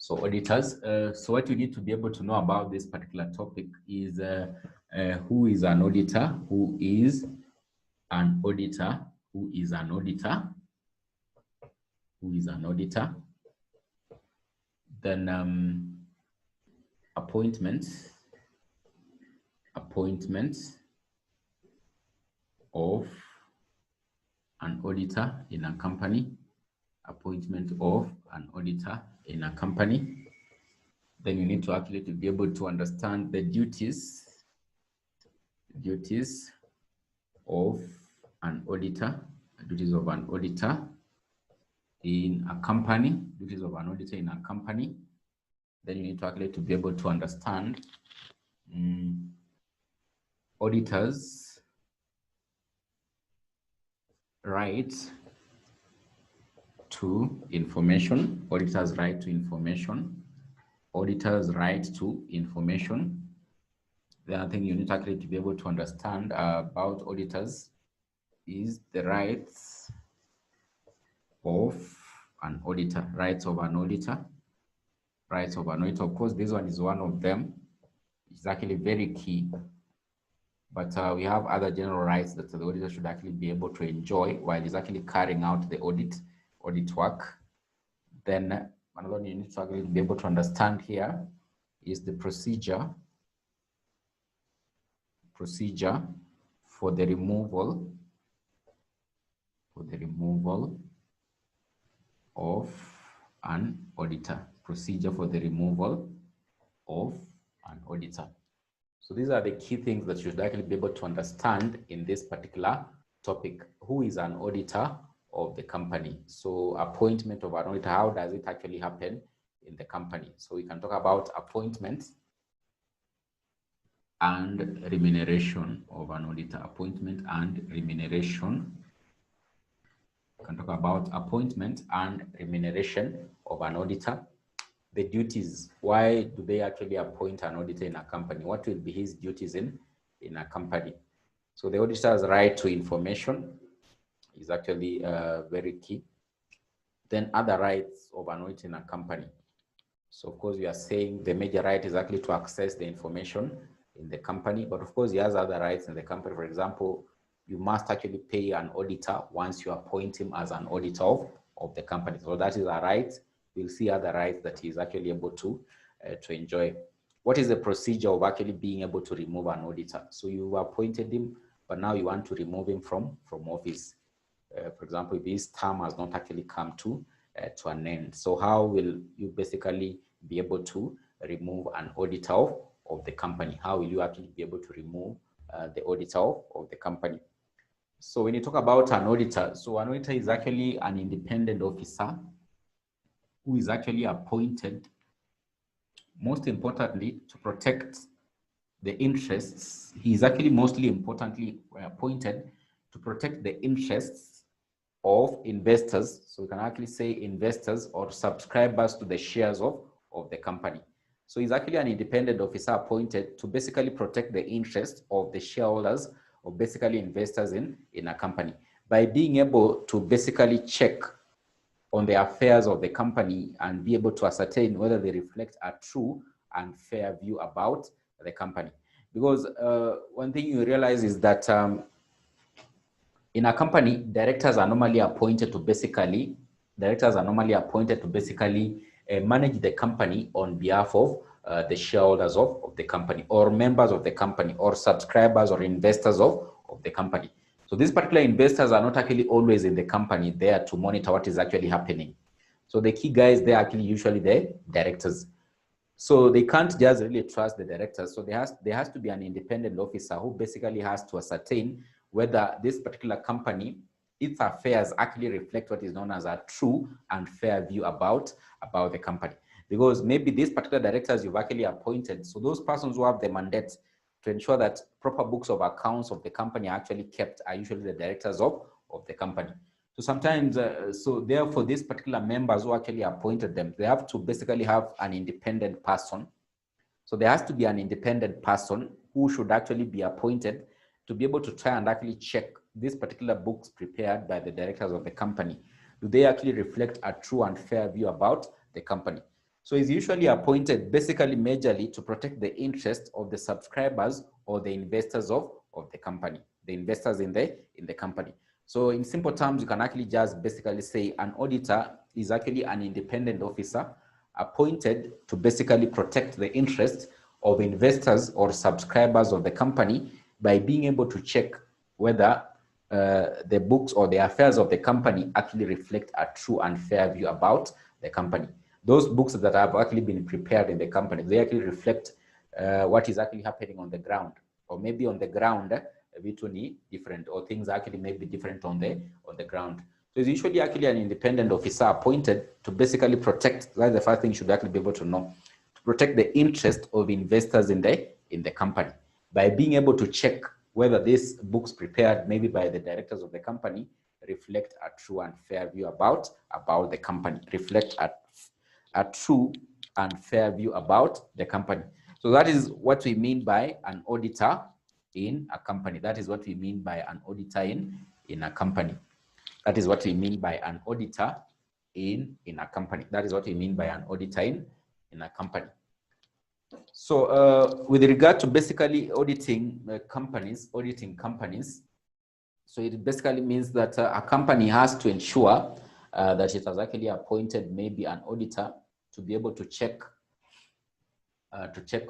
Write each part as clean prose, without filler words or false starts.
So auditors, so what you need to be able to know about this particular topic is who is an auditor, who is an auditor, who is an auditor, who is an auditor, then appointments of an auditor in a company, appointment of an auditor in a company. Then you need to actually to be able to understand the duties of an auditor, duties of an auditor in a company, duties of an auditor in a company. Then you need to actually to be able to understand auditors' right to information, auditors' right to information, auditors' right to information. The other thing you need actually to be able to understand about auditors is the rights of an auditor, rights of an auditor, rights of an auditor. Of course, this one is one of them. It's actually very key. But we have other general rights that the auditor should actually be able to enjoy while he's actually carrying out the audit work. Then another one you need to actually be able to understand here is the procedure for the removal of an auditor, procedure for the removal of an auditor. So these are the key things that you should actually be able to understand in this particular topic. Who is an auditor of the company? So appointment of an auditor, how does it actually happen in the company? So we can talk about appointment and remuneration of an auditor, appointment and remuneration. We can talk about appointment and remuneration of an auditor. The duties, why do they actually appoint an auditor in a company? What will be his duties in a company? So the auditor's right to information is actually very key. Then other rights of an auditor in a company. So of course we are saying the major right is actually to access the information in the company, but of course he has other rights in the company. For example, you must actually pay an auditor once you appoint him as an auditor of the company. So that is a right. We'll see other rights that he's actually able to enjoy. What is the procedure of actually being able to remove an auditor? So you appointed him, but now you want to remove him from office. For example, if his term has not actually come to an end. So how will you basically be able to remove an auditor of the company? How will you actually be able to remove the auditor of the company? So when you talk about an auditor, so an auditor is actually an independent officer who is actually appointed, most importantly, to protect the interests. He is actually mostly importantly appointed to protect the interests of investors. So we can actually say investors or subscribers to the shares of the company. So he's actually an independent officer appointed to basically protect the interests of the shareholders or basically investors in a company by being able to basically check on the affairs of the company and be able to ascertain whether they reflect a true and fair view about the company. Because one thing you realize is that in a company, directors are normally appointed to basically manage the company on behalf of the shareholders of the company or members of the company or subscribers or investors of the company. So these particular investors are not actually always in the company there to monitor what is actually happening. So the key guys, they're actually usually the directors. So they can't just really trust the directors. So there has to be an independent officer who basically has to ascertain whether this particular company, its affairs actually reflect what is known as a true and fair view about the company. Because maybe these particular directors you've actually appointed, so those persons who have the mandate to ensure that proper books of accounts of the company are actually kept are usually the directors of the company. So sometimes, so therefore these particular members who actually appointed them, they have to basically have an independent person. So there has to be an independent person who should actually be appointed to be able to try and actually check these particular books prepared by the directors of the company. Do they actually reflect a true and fair view about the company? So it's usually appointed basically majorly to protect the interest of the subscribers or the investors of the company, the investors in the company. So in simple terms, you can actually just basically say an auditor is actually an independent officer appointed to basically protect the interest of investors or subscribers of the company by being able to check whether the books or the affairs of the company actually reflect a true and fair view about the company. Those books that have actually been prepared in the company, they actually reflect what is actually happening on the ground, or maybe on the ground between different, or things actually may be different on the ground. So it's usually actually an independent officer appointed to basically protect. That's the first thing you should actually be able to know, to protect the interest of investors in the company by being able to check whether these books prepared maybe by the directors of the company reflect a true and fair view about the company, reflect a true and fair view about the company. So that is what we mean by an auditor in a company. That is what we mean by an auditor in a company. That is what we mean by an auditor in a company. That is what we mean by an auditor in a company. So with regard to basically auditing companies, so it basically means that a company has to ensure that it has actually appointed maybe an auditor to be able to check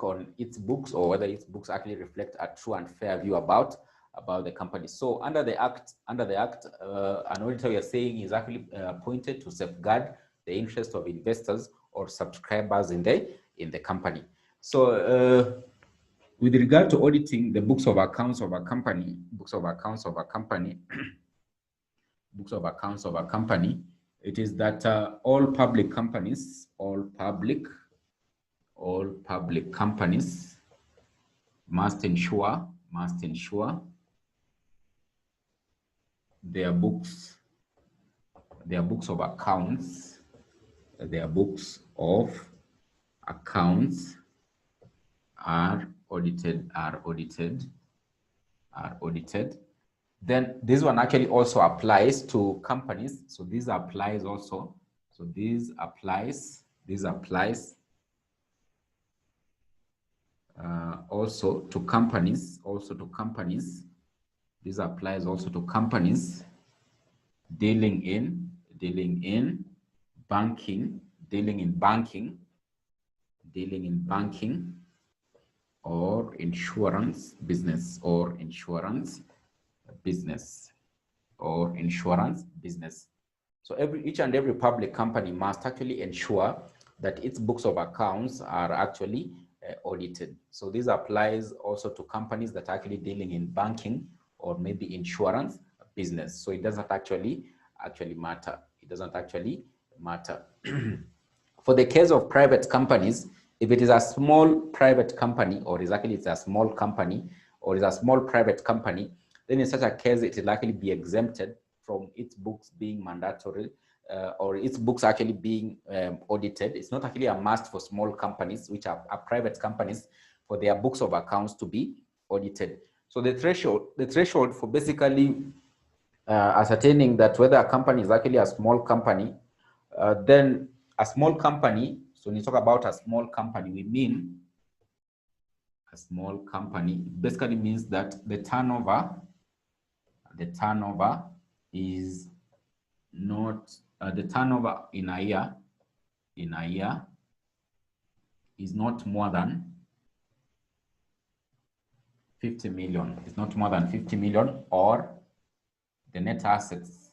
on its books, or whether its books actually reflect a true and fair view about the company. So under the act, an auditor, we are saying, is actually appointed to safeguard the interest of investors or subscribers in the company. So with regard to auditing the books of accounts of a company, it is that all public companies must ensure their books of accounts are audited. Then this one actually also applies to companies. So this applies also. So this applies also to companies. This applies also to companies dealing in banking or insurance business. So each and every public company must actually ensure that its books of accounts are actually audited. So this applies also to companies that are actually dealing in banking or maybe insurance business. So it doesn't actually matter. For the case of private companies, if it is a small private company, or it's a small company, or is a small private company, then in such a case, it will actually be exempted from its books being mandatory, or its books actually being audited. It's not actually a must for small companies, which are private companies, for their books of accounts to be audited. So the threshold for basically ascertaining that whether a company is actually a small company, then a small company, so when you talk about a small company, we mean a small company basically means that the turnover is not the turnover in a year is not more than 50 million. It's not more than 50 million, or the net assets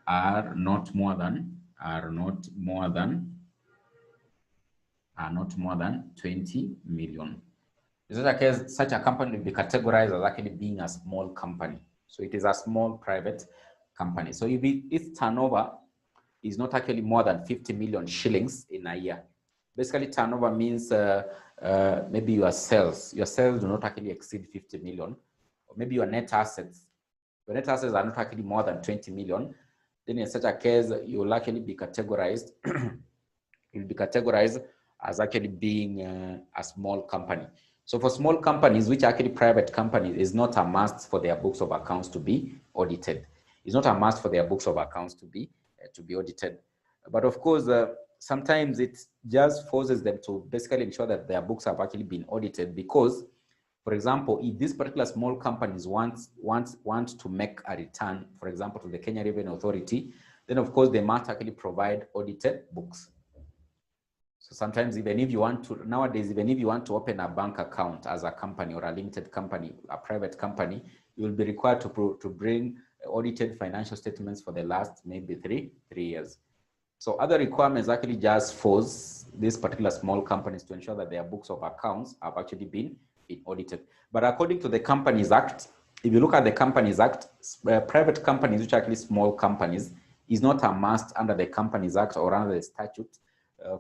are not more than 20 million. In such a case, such a company will be categorized as actually being a small company. So it is a small private company. So if its turnover is not actually more than 50 million shillings in a year, basically turnover means maybe your sales do not actually exceed 50 million, or maybe your net assets are not actually more than 20 million, then in such a case, you will actually be categorized, as actually being a small company. So for small companies, which are actually private companies, is not a must for their books of accounts to be audited. It's not a must for their books of accounts to be audited. But of course, sometimes it just forces them to basically ensure that their books have actually been audited, because, for example, if these particular small companies want to make a return, for example, to the Kenya Revenue Authority, then of course they must actually provide audited books. So sometimes, even if you want to, nowadays, even if you want to open a bank account as a company or a limited company, a private company, you will be required to bring audited financial statements for the last maybe three years. So other requirements actually just force these particular small companies to ensure that their books of accounts have actually been audited. But according to the Companies Act, if you look at the Companies Act, private companies, which are actually small companies, is not a must under the Companies Act or under the statute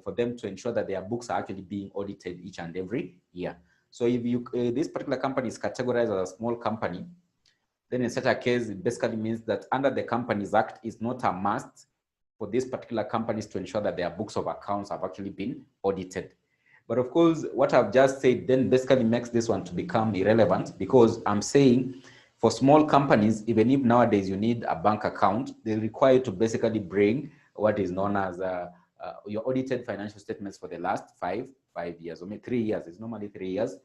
for them to ensure that their books are actually being audited each and every year. So if you this particular company is categorized as a small company, then in such a case, it basically means that under the Companies Act, it's not a must for these particular companies to ensure that their books of accounts have actually been audited. But of course, what I've just said then basically makes this one to become irrelevant, because I'm saying for small companies, even if nowadays you need a bank account, they require you to basically bring what is known as your audited financial statements for the last five years, or maybe 3 years. It's normally 3 years.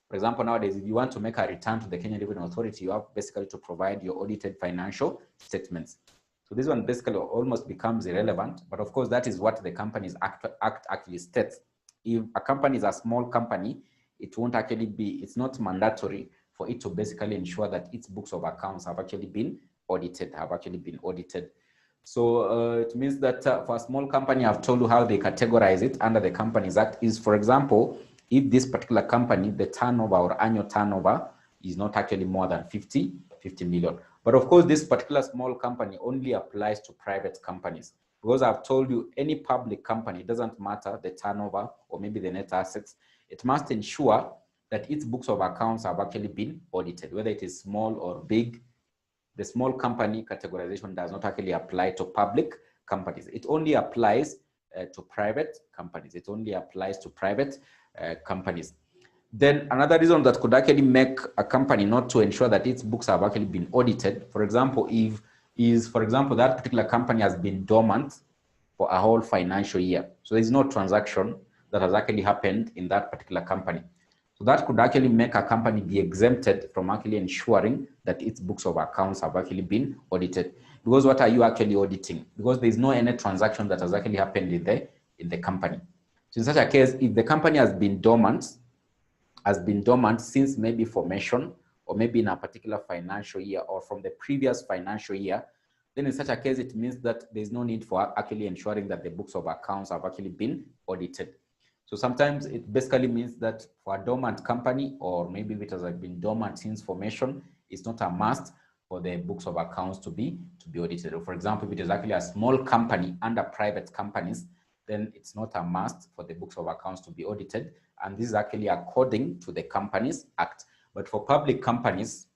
For example, nowadays, if you want to make a return to the Kenya Revenue Authority, you have basically to provide your audited financial statements. So this one basically almost becomes irrelevant, but of course, that is what the Companies Act actually states. If a company is a small company, it won't actually be, it's not mandatory for it to basically ensure that its books of accounts have actually been audited, So it means that for a small company, I've told you how they categorize it under the Companies Act is, for example, if this particular company, the turnover or annual turnover is not actually more than 50 million. But of course, this particular small company only applies to private companies, because I've told you any public company, it doesn't matter the turnover or maybe the net assets, it must ensure that its books of accounts have actually been audited, whether it is small or big. The small company categorization does not actually apply to public companies. It only applies to private companies. It only applies to private companies. Then another reason that could actually make a company not to ensure that its books have actually been audited, for example, for example, that particular company has been dormant for a whole financial year. So there's no transaction that has actually happened in that particular company. So that could actually make a company be exempted from actually ensuring that its books of accounts have actually been audited. Because what are you actually auditing? Because there's no any transaction that has actually happened in the company. So in such a case, if the company has been dormant since maybe formation, or maybe in a particular financial year or from the previous financial year, then in such a case, it means that there's no need for actually ensuring that the books of accounts have actually been audited. So sometimes it basically means that for a dormant company, or maybe if it has been dormant since formation, it's not a must for the books of accounts to be audited. Or for example, if it is actually a small company under private companies, then it's not a must for the books of accounts to be audited. And this is actually according to the Companies Act. But for public companies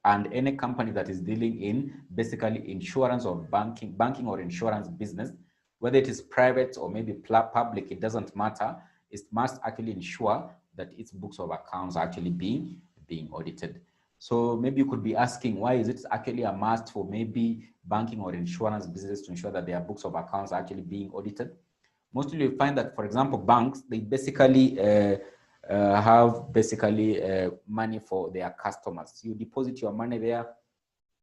and any company that is dealing in basically insurance or banking or insurance business, whether it is private or maybe public, it doesn't matter. It must actually ensure that its books of accounts are actually being audited. So maybe you could be asking, why is it actually a must for maybe banking or insurance business to ensure that their books of accounts are actually being audited? Mostly you find that, for example, banks, they basically have money for their customers. You deposit your money there.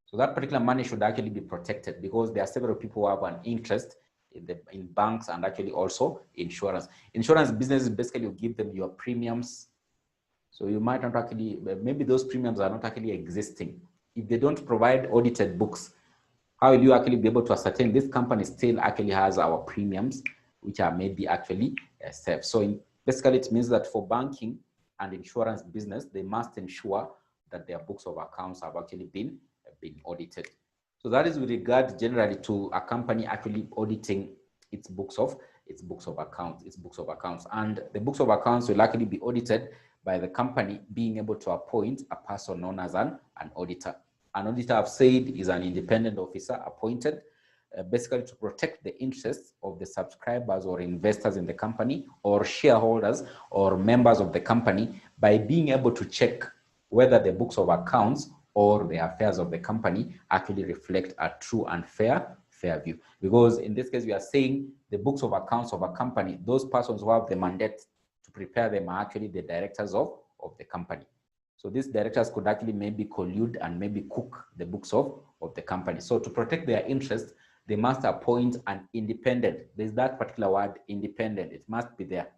So that particular money should actually be protected, because there are several people who have an interest in banks and actually also insurance. Insurance businesses basically you give them your premiums. So you might not actually, maybe those premiums are not actually existing. If they don't provide audited books, how will you actually be able to ascertain this company still actually has our premiums, which are maybe actually safe? So basically it means that for banking and insurance business, they must ensure that their books of accounts have actually been audited. So that is with regard generally to a company actually auditing its books of accounts. And the books of accounts will actually be audited by the company being able to appoint a person known as an auditor. An auditor, I've said, is an independent officer appointed basically to protect the interests of the subscribers or investors in the company, or shareholders or members of the company, by being able to check whether the books of accounts or the affairs of the company actually reflect a true and fair fair view. Because in this case, we are saying the books of accounts of a company, those persons who have the mandate to prepare them are actually the directors of the company. So these directors could actually maybe collude and maybe cook the books of the company. So to protect their interests, they must appoint an independent. There's that particular word, independent. It must be there.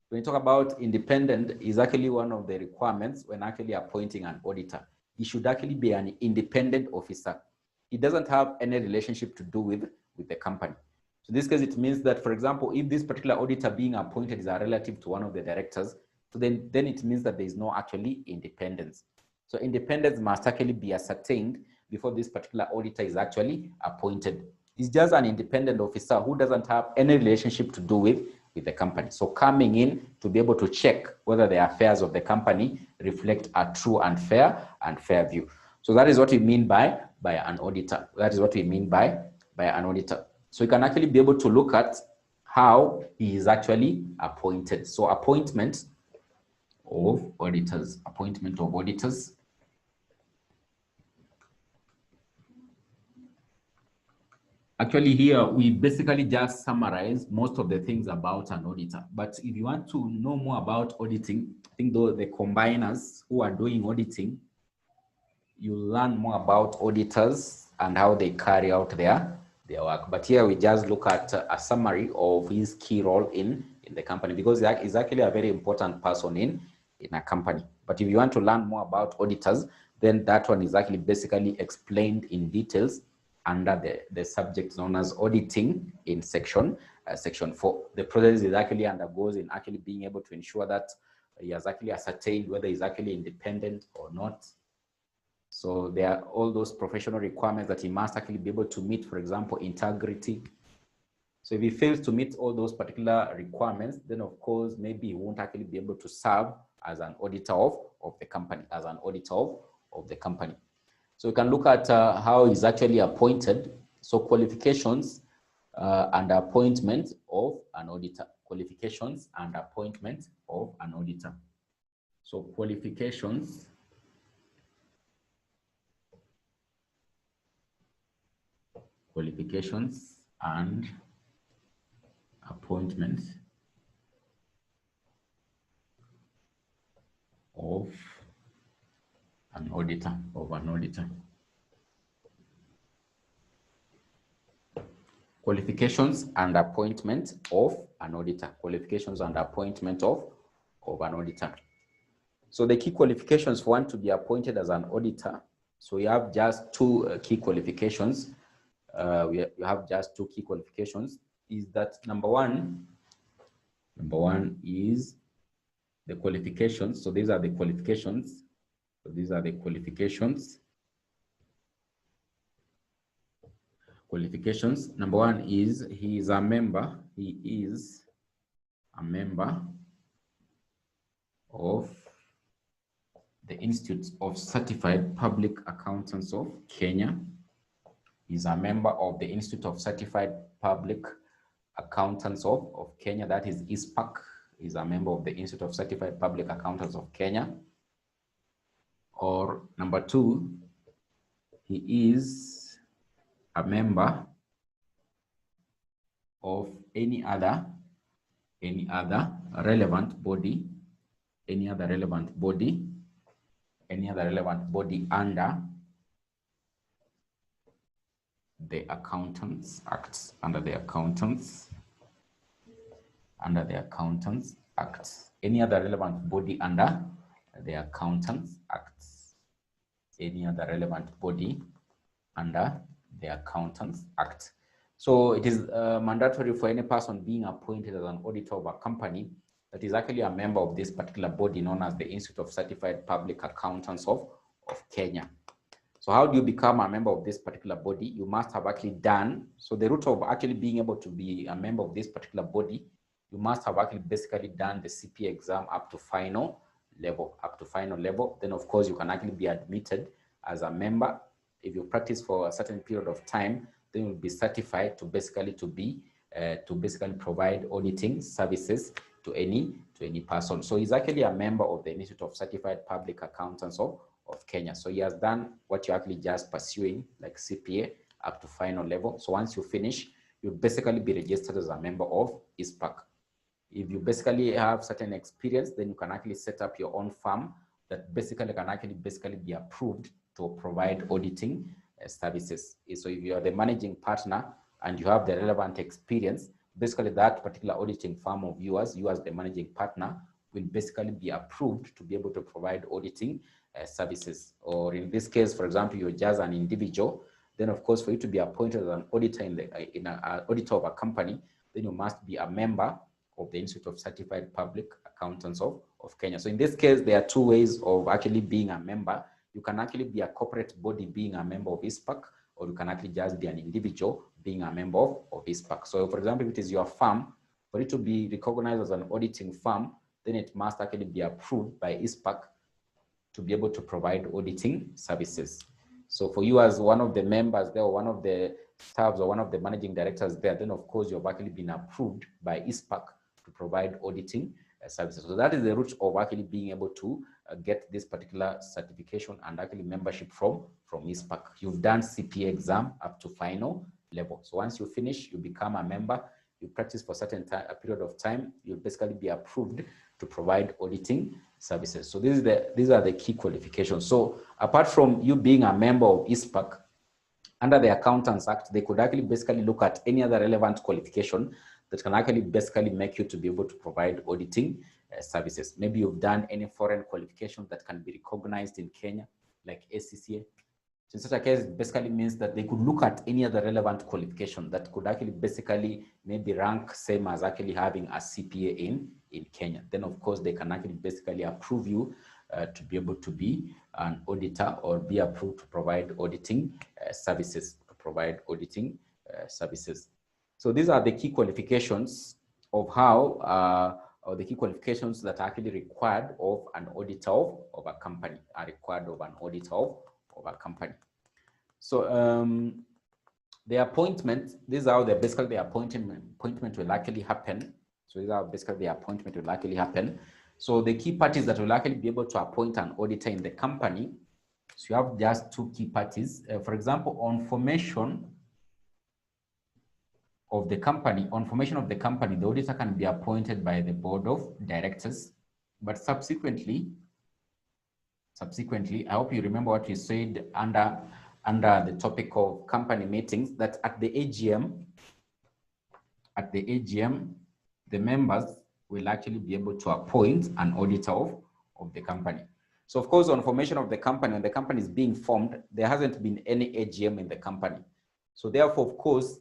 When you talk about independent, is actually one of the requirements when actually appointing an auditor. He should actually be an independent officer. It doesn't have any relationship to do with the company. So in this case, it means that, for example, if this particular auditor being appointed is a relative to one of the directors, so then it means that there is no actually independence. So independence must actually be ascertained before this particular auditor is actually appointed. It's just an independent officer who doesn't have any relationship to do with the company. So coming in to be able to check whether the affairs of the company reflect a true and fair view. So that is what we mean by an auditor. That is what we mean by an auditor. So you can actually be able to look at how he is actually appointed. So appointment of auditors. Actually, here we basically just summarize most of the things about an auditor. But if you want to know more about auditing, I think the combiners who are doing auditing, you learn more about auditors and how they carry out their work. But here we just look at a summary of his key role in the company, because he's actually a very important person in a company. But if you want to learn more about auditors, then that one is actually basically explained in details under the subject known as auditing in section 4. The process is actually undergoes in actually being able to ensure that he has actually ascertained whether he's actually independent or not. So there are all those professional requirements that he must actually be able to meet, for example, integrity. So if he fails to meet all those particular requirements, then of course, maybe he won't actually be able to serve as an auditor of the company, So you can look at how he's actually appointed. So qualifications and appointment of an auditor. Qualifications and appointment of an auditor. So qualifications and appointment of an auditor. Qualifications and appointment of an auditor. So the key qualifications for one to be appointed as an auditor. So we have just two key qualifications. You have just two key qualifications. Is that number one is the qualifications. So these are the qualifications. Number one is he is a member of the Institute of Certified Public Accountants of Kenya. He's a member of the Institute of Certified Public Accountants of Kenya, that is ISPAC. He's a member of the Institute of Certified Public Accountants of Kenya. Or number two, he is a member of any other relevant body under the Accountants Act, Any other relevant body under the Accountants Act. So it is mandatory for any person being appointed as an auditor of a company that is actually a member of this particular body known as the Institute of Certified Public Accountants of Kenya. So how do you become a member of this particular body? You must have actually done, so the route of actually being able to be a member of this particular body, you must have actually basically done the CPA exam up to final level. Then of course you can actually be admitted as a member. If you practice for a certain period of time, then you'll be certified to basically provide auditing services to any person. So he's actually a member of the Institute of Certified Public Accountants of Kenya. So he has done what you're actually just pursuing, like CPA up to final level. So once you finish, you'll basically be registered as a member of ISPAC. If you basically have certain experience, then you can actually set up your own firm that basically can actually be approved to provide auditing services. So if you are the managing partner and you have the relevant experience, basically that particular auditing firm of yours, you as the managing partner, will basically be approved to be able to provide auditing services. Or in this case, for example, you're just an individual, then of course for you to be appointed as an auditor in an auditor of a company, then you must be a member of the Institute of Certified Public Accountants of Kenya. So in this case, there are two ways of actually being a member. You can actually be a corporate body being a member of ISPAC, or you can actually just be an individual being a member of ISPAC. So for example, if it is your firm, for it to be recognized as an auditing firm, then it must actually be approved by ISPAC to be able to provide auditing services. So for you as one of the members there, or one of the staffs, or one of the managing directors there, then of course you've actually been approved by ISPAC to provide auditing services. So that is the route of actually being able to get this particular certification and actually membership from ISPAC. You've done CPA exam up to final level. So once you finish, you become a member, you practice for a period of time, you'll basically be approved to provide auditing services. So these are the key qualifications. So apart from you being a member of ISPAC, under the Accountants Act, they could actually basically look at any other relevant qualification that can actually basically make you to be able to provide auditing services. Maybe you've done any foreign qualification that can be recognized in Kenya, like ACCA. So in such a case, it basically means that they could look at any other relevant qualification that could actually basically maybe rank same as actually having a CPA in Kenya. Then of course, they can actually basically approve you to be able to be an auditor, or be approved to provide auditing services, So these are the key qualifications of how, or the key qualifications that are actually required of an auditor of a company, of a company. So the appointment, these are basically the appointment will actually happen. So these are basically the appointment will actually happen. So the key parties that will actually be able to appoint an auditor in the company, so you have just two key parties. For example, on formation of the company, the auditor can be appointed by the board of directors, but subsequently, I hope you remember what we said under the topic of company meetings, that at the AGM, the members will actually be able to appoint an auditor of the company. So of course, on formation of the company, when the company is being formed, there hasn't been any AGM in the company. So therefore, of course,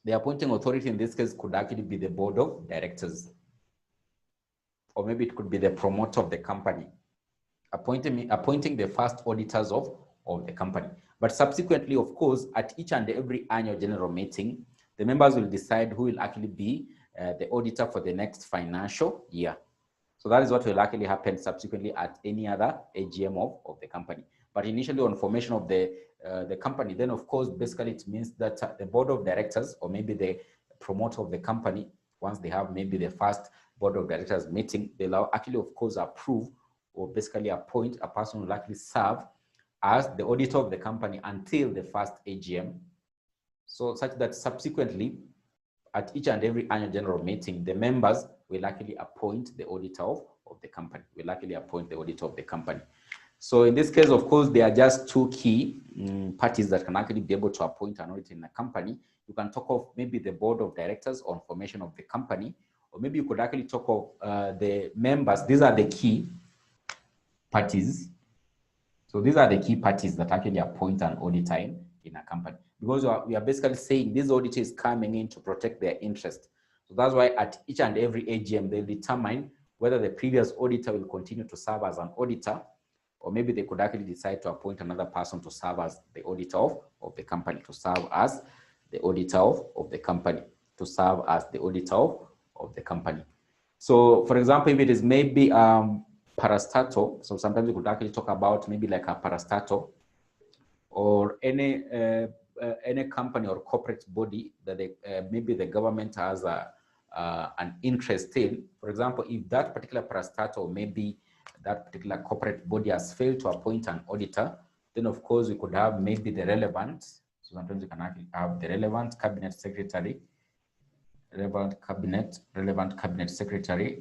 the appointing authority in this case could actually be the board of directors, or maybe it could be the promoter of the company, appointing the first auditors of the company. But subsequently, of course, at each and every annual general meeting, the members will decide who will actually be the auditor for the next financial year. So that is what will actually happen subsequently at any other AGM of the company. But initially, on formation of the company, then of course, basically it means that the board of directors, or maybe the promoter of the company, once they have maybe the first board of directors meeting, they'll actually, of course, approve or basically appoint a person who will actually serve as the auditor of the company until the first AGM. So such that subsequently, at each and every annual general meeting, the members will actually appoint the auditor of the company, So in this case, of course, there are just two key parties that can actually be able to appoint an auditor in a company. You can talk of maybe the board of directors on formation of the company, or maybe you could actually talk of the members. These are the key parties. So these are the key parties that actually appoint an auditor in a company, because we are basically saying this auditor is coming in to protect their interest. So that's why at each and every AGM, they'll determine whether the previous auditor will continue to serve as an auditor, or maybe they could actually decide to appoint another person to serve as the auditor of the company, So for example, if it is maybe parastatal, so sometimes we could actually talk about maybe like a parastatal, or any company or corporate body that maybe the government has an interest in. For example, if that particular parastatal, maybe that particular corporate body has failed to appoint an auditor, then of course we could have maybe the relevant So sometimes you can actually have the relevant cabinet secretary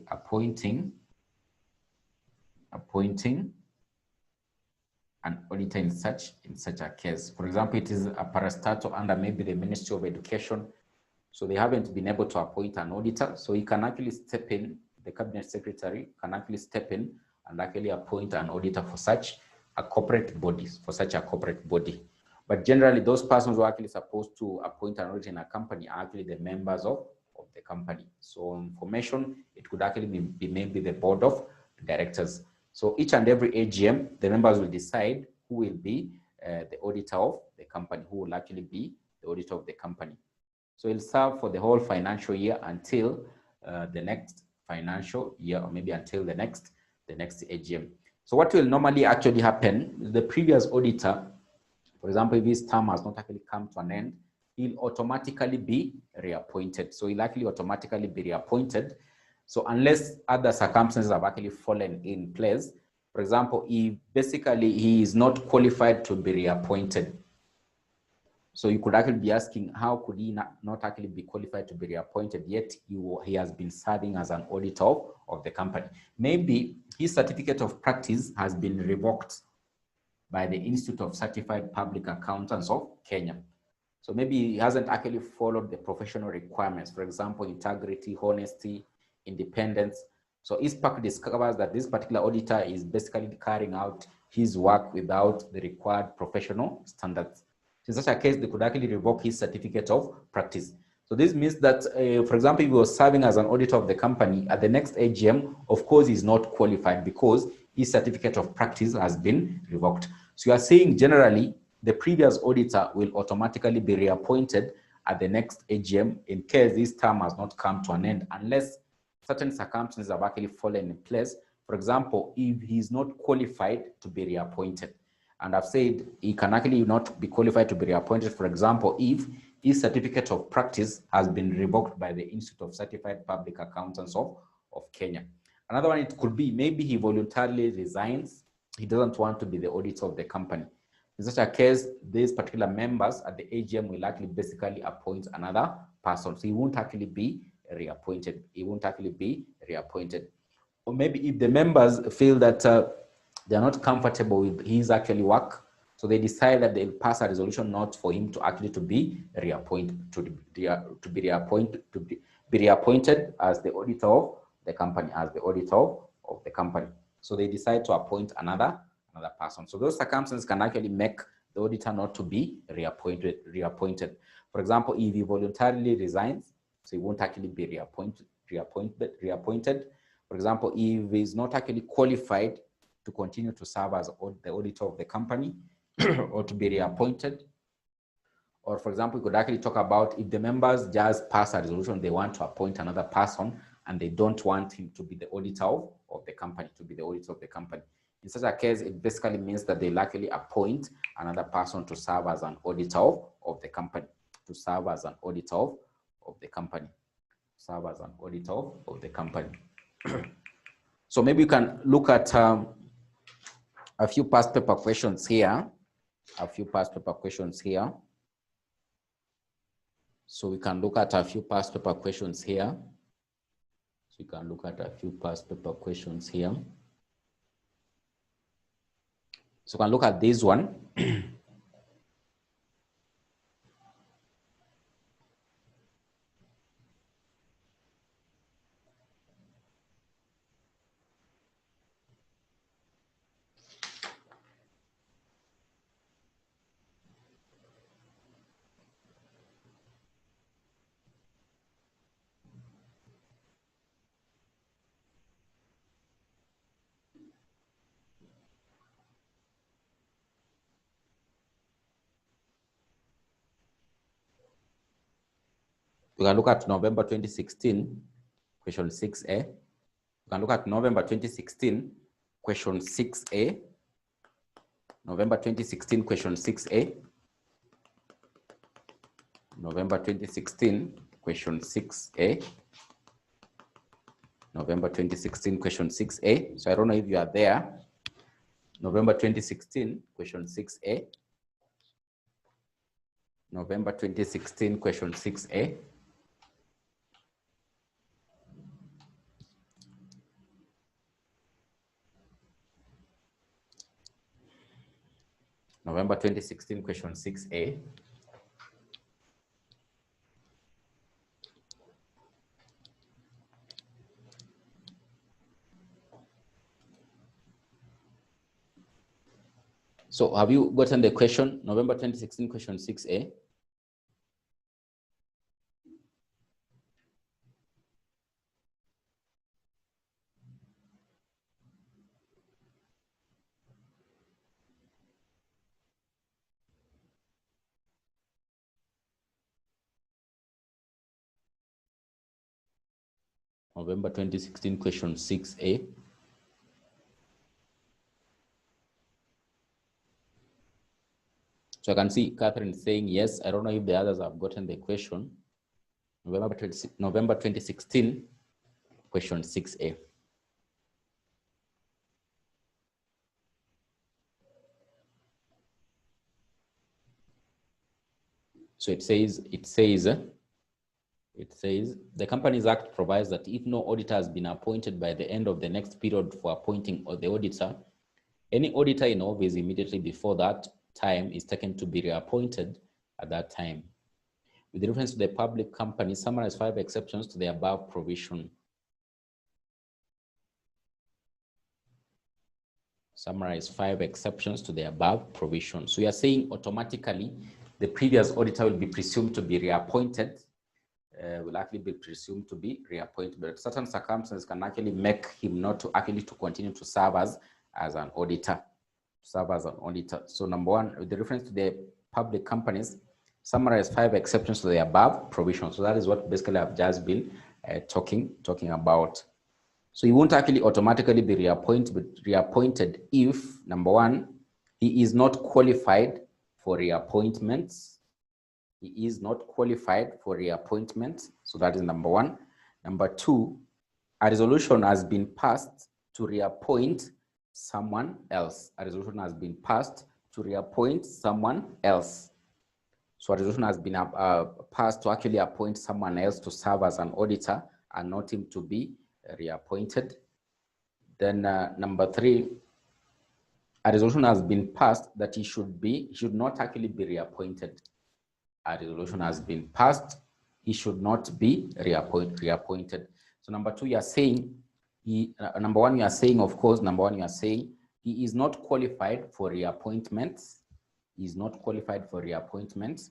appointing an auditor in such a case. For example, it is a parastatal under maybe the Ministry of Education, so they haven't been able to appoint an auditor, so he can actually step in, the cabinet secretary can actually step in and actually appoint an auditor for such a corporate body, But generally, those persons who are actually supposed to appoint an auditor in a company are actually the members of the company. So in formation, it could actually be maybe the board of directors. So each and every AGM, the members will decide who will be the auditor of the company, who will actually be the auditor of the company. So it'll serve for the whole financial year until the next financial year, or maybe until the next AGM. So what will normally actually happen is the previous auditor, for example, if his term has not actually come to an end, he'll automatically be reappointed. So he'll actually automatically be reappointed. So unless other circumstances have actually fallen in place, for example, if basically he is not qualified to be reappointed. So you could actually be asking, how could he not actually be qualified to be reappointed, yet he has been serving as an auditor of the company? Maybe his certificate of practice has been revoked by the Institute of Certified Public Accountants of Kenya. So maybe he hasn't actually followed the professional requirements, for example, integrity, honesty, independence. So ISPAC discovers that this particular auditor is basically carrying out his work without the required professional standards. In such a case, they could actually revoke his certificate of practice. So this means that, for example, if he was serving as an auditor of the company at the next AGM, of course, he's not qualified because his certificate of practice has been revoked. So you are saying generally, the previous auditor will automatically be reappointed at the next AGM in case this term has not come to an end, unless certain circumstances have actually fallen in place. For example, if he's not qualified to be reappointed, and I've said he can actually not be qualified to be reappointed, for example, if his certificate of practice has been revoked by the Institute of Certified Public Accountants of Kenya. Another one, it could be maybe he voluntarily resigns. He doesn't want to be the auditor of the company. In such a case, these particular members at the AGM will actually basically appoint another person. So he won't actually be reappointed. Or maybe if the members feel that they're not comfortable with his actually work, so they decide that they'll pass a resolution not for him to actually be reappointed as the auditor of the company, So they decide to appoint another person. So those circumstances can actually make the auditor not to be reappointed. For example, if he voluntarily resigns, so he won't actually be reappointed. For example, if he's not actually qualified to continue to serve as the auditor of the company or to be reappointed. Or for example, we could actually talk about if the members just pass a resolution, they want to appoint another person and they don't want him to be the auditor of the company, In such a case, it basically means that they'll actually appoint another person to serve as an auditor of the company, So maybe you can look at a few past paper questions here. So we can look at a few past paper questions here. So we can look at this one. We can look at November 2016, question 6A. We can look at November 2016, question 6A. November 2016, question 6A. November 2016, question 6A. November 2016, question 6A. So I don't know if you are there. November 2016, question 6A. November 2016, question 6A. November 2016, question 6A. So have you gotten the question, November 2016, question 6A? November 2016, question 6A. So I can see Catherine saying yes. I don't know if the others have gotten the question. November 2016, question 6A. So it says the Companies Act provides that if no auditor has been appointed by the end of the next period for appointing the auditor, any auditor in office immediately before that time is taken to be reappointed at that time. With reference to the public company, summarize 5 exceptions to the above provision. Summarize 5 exceptions to the above provision. So you are saying automatically the previous auditor will be presumed to be reappointed, will actually be presumed to be reappointed, but certain circumstances can actually make him not to actually to continue to serve as an auditor. So number one, with the reference to the public companies, summarize 5 exceptions to the above provision. So that is what basically I've just been talking about. So he won't actually automatically be reappointed if, number one, he is not qualified for reappointments. He is not qualified for reappointment. So that is number one. Number two, a resolution has been passed to reappoint someone else. A resolution has been passed to reappoint someone else. So a resolution has been passed to actually appoint someone else to serve as an auditor and not him to be reappointed. Then number three, a resolution has been passed that he should not actually be reappointed. A resolution has been passed, he should not be reappointed. So number two, you are saying number one, you are saying he is not qualified for reappointments. He is not qualified for reappointments.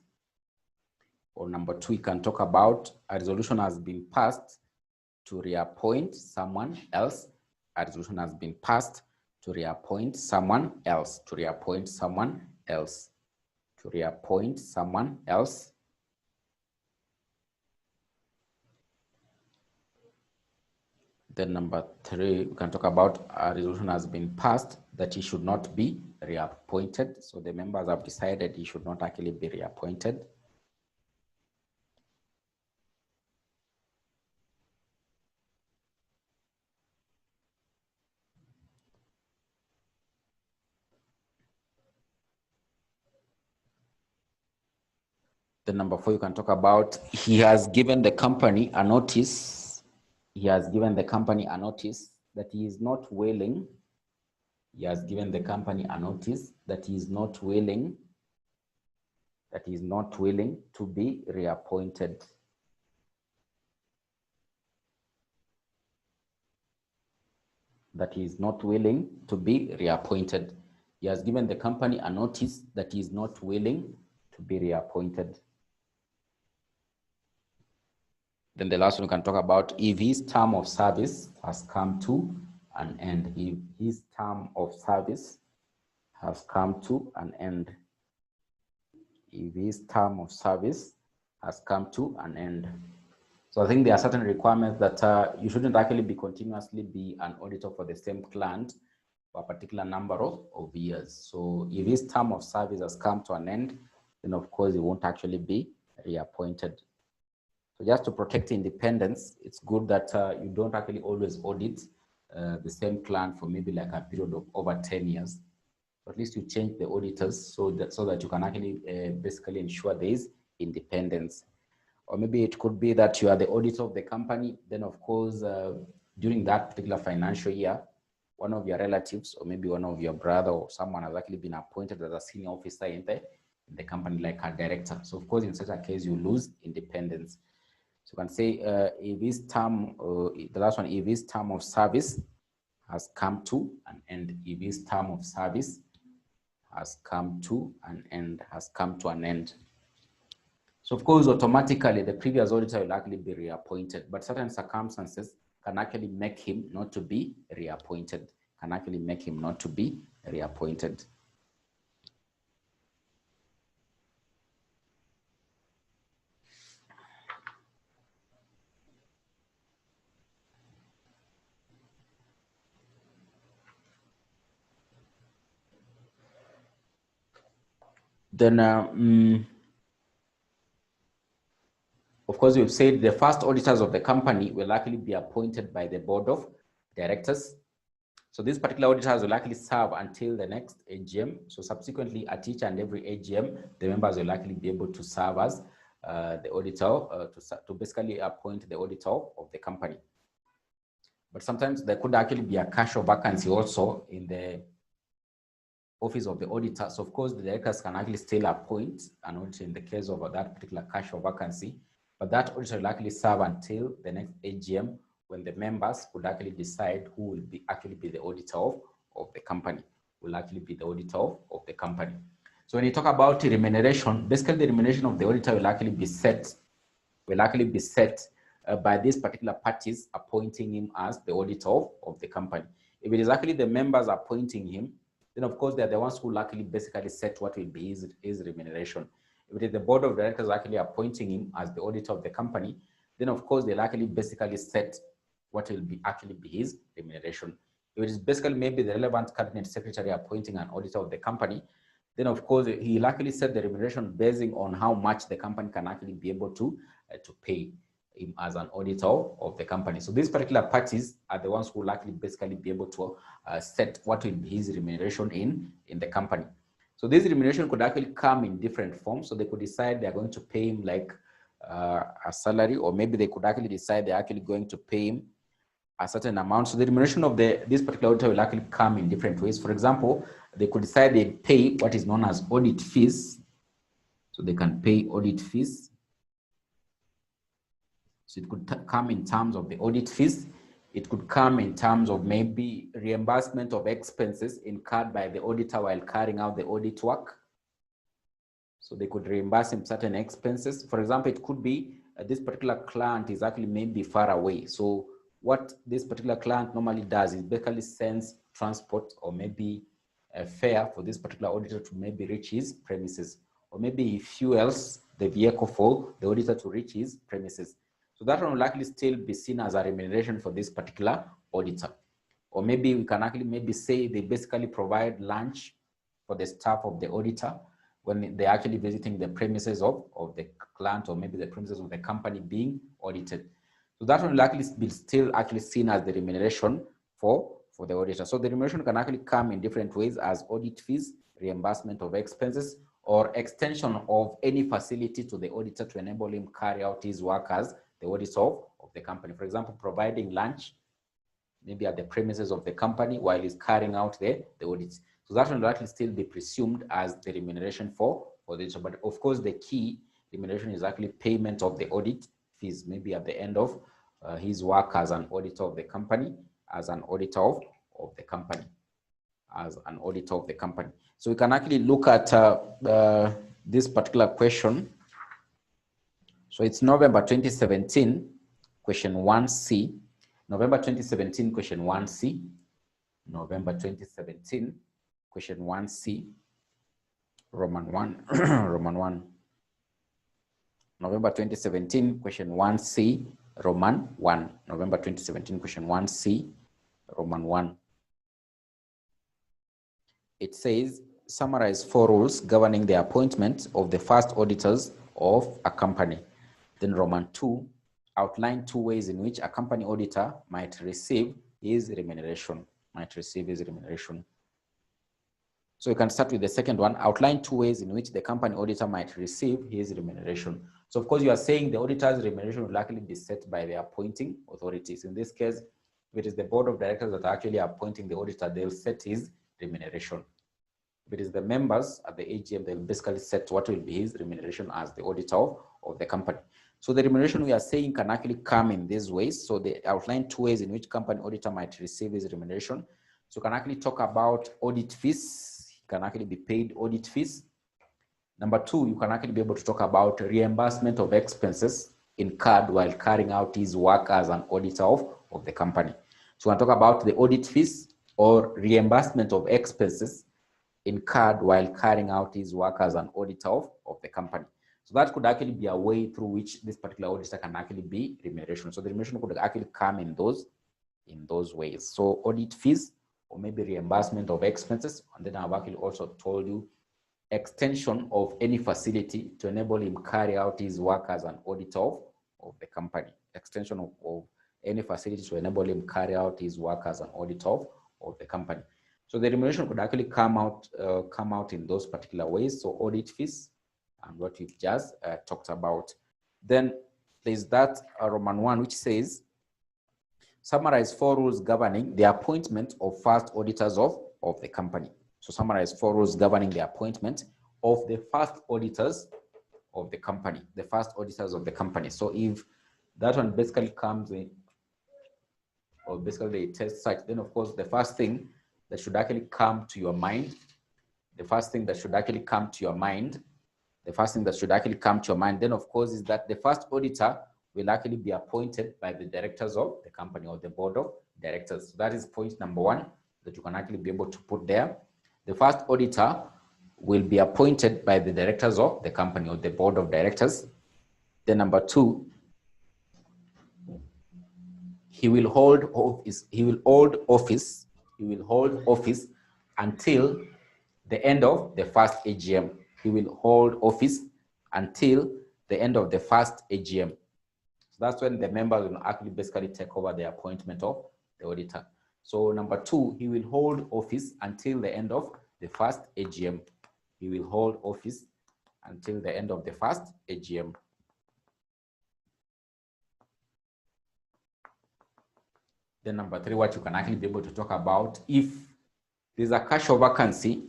Or number two, you can talk about a resolution has been passed to reappoint someone else. A resolution has been passed to reappoint someone else. To reappoint someone else. To reappoint someone else. Then number three, we can talk about a resolution has been passed that he should not be reappointed. So the members have decided he should not actually be reappointed. Then number four, you can talk about he has given the company a notice. He has given the company a notice that he is not willing. He has given the company a notice that he is not willing. That he is not willing to be reappointed. That he is not willing to be reappointed. He has given the company a notice that he is not willing to be reappointed. Then the last one we can talk about if his term of service has come to an end. If his term of service has come to an end. If his term of service has come to an end. So I think there are certain requirements that you shouldn't actually be continuously be an auditor for the same client for a particular number of years. So if his term of service has come to an end, then of course he won't actually be reappointed. So just to protect independence, it's good that you don't actually always audit the same client for maybe like a period of over 10 years. At least you change the auditors so that you can actually basically ensure there is independence. Or maybe it could be that you are the auditor of the company. Then, of course, during that particular financial year, one of your relatives or maybe one of your brother or someone has actually been appointed as a senior officer in the company, like a director. So, of course, in such a case, you lose independence. So, you can say if his term, the last one, if his term of service has come to an end, if his term of service has come to an end, So of course, automatically the previous auditor will actually be reappointed, but certain circumstances can actually make him not to be reappointed, Then, of course, we've said the first auditors of the company will likely be appointed by the board of directors. So these particular auditors will likely serve until the next AGM. So subsequently, at each and every AGM, the members will likely be able to serve as the auditor, to basically appoint the auditor of the company. But sometimes there could actually be a casual vacancy also in the office of the auditor. So of course, the directors can actually still appoint an auditor in the case of that particular casual vacancy, but that auditor will actually serve until the next AGM, when the members could actually decide who will actually be the auditor of the company, of the company. So when you talk about remuneration, basically the remuneration of the auditor will actually be set by these particular parties appointing him as the auditor of the company. If it is actually the members appointing him, then of course they're the ones who will actually basically set what will be his remuneration. If it is the board of directors actually appointing him as the auditor of the company, then of course they'll actually basically set what will actually be his remuneration. If it is basically maybe the relevant cabinet secretary appointing an auditor of the company, then of course he'll actually set the remuneration basing on how much the company can actually be able to pay him as an auditor of the company. So these particular parties are the ones who will actually basically be able to set what will be his remuneration in the company. So this remuneration could actually come in different forms. So they could decide they're going to pay him like a salary, or maybe they could actually decide they're actually going to pay him a certain amount. So the remuneration of this particular auditor will actually come in different ways. For example, they could decide they pay what is known as audit fees. So they can pay audit fees. So it could come in terms of the audit fees. It could come in terms of maybe reimbursement of expenses incurred by the auditor while carrying out the audit work. So they could reimburse him certain expenses. For example, it could be this particular client is actually maybe far away. So what this particular client normally does is basically sends transport or maybe a fare for this particular auditor to maybe reach his premises, or maybe he fuels the vehicle for the auditor to reach his premises. So that one will likely still be seen as a remuneration for this particular auditor. Or maybe we can actually maybe say they basically provide lunch for the staff of the auditor when they're actually visiting the premises of the client, or maybe the premises of the company being audited. So that one will likely be still actually seen as the remuneration for the auditor. So the remuneration can actually come in different ways, as audit fees, reimbursement of expenses, or extension of any facility to the auditor to enable him carry out his work as the auditor of the company. For example, providing lunch maybe at the premises of the company while he's carrying out the audits. So that will actually still be presumed as the remuneration for the auditor. But of course, the key remuneration is actually payment of the audit fees, maybe at the end of his work as an auditor of the company, as an auditor of the company. So we can actually look at this particular question. So it's November 2017, question 1C. November 2017, question 1C. November 2017, question 1C. Roman 1. Roman 1. November 2017, question 1C. Roman 1. November 2017, question 1C. Roman 1. It says, summarize 4 rules governing the appointment of the first auditors of a company. Then Roman 2, outline 2 ways in which a company auditor might receive his remuneration. So you can start with the second one, outline 2 ways in which the company auditor might receive his remuneration. So of course you are saying the auditor's remuneration will likely be set by the appointing authorities. In this case, if it is the board of directors that are actually appointing the auditor, they'll set his remuneration. If it is the members at the AGM, they'll basically set what will be his remuneration as the auditor of the company. So the remuneration we are saying can actually come in these ways. So they outline 2 ways in which company auditor might receive his remuneration. So you can actually talk about audit fees. He can actually be paid audit fees. Number 2, you can actually be able to talk about reimbursement of expenses incurred while carrying out his work as an auditor of the company. So we can talk about the audit fees or reimbursement of expenses incurred while carrying out his work as an auditor of the company. So that could actually be a way through which this particular auditor can actually be remuneration. So the remuneration could actually come in those ways. So audit fees or maybe reimbursement of expenses. And then I've actually also told you extension of any facility to enable him carry out his work as an auditor of the company. Extension of any facility to enable him carry out his work as an auditor of the company. So the remuneration could actually come out in those particular ways. So audit fees and what we've just talked about. Then there's that Roman 1, which says, summarize 4 rules governing the appointment of first auditors of the company. So summarize 4 rules governing the appointment of the first auditors of the company, the first auditors of the company. So if that one basically comes in, or basically they test such, then of course the first thing that should actually come to your mind, then of course is that the first auditor will actually be appointed by the directors of the company or the board of directors. So that is point number 1 that you can actually be able to put there. The first auditor will be appointed by the directors of the company or the board of directors. Then number 2, he will hold office until the end of the first AGM. He will hold office until the end of the first AGM. So that's when the members will actually basically take over the appointment of the auditor. So number 2, he will hold office until the end of the first AGM. He will hold office until the end of the first AGM. Then number 3, what you can actually be able to talk about, if there's a casual vacancy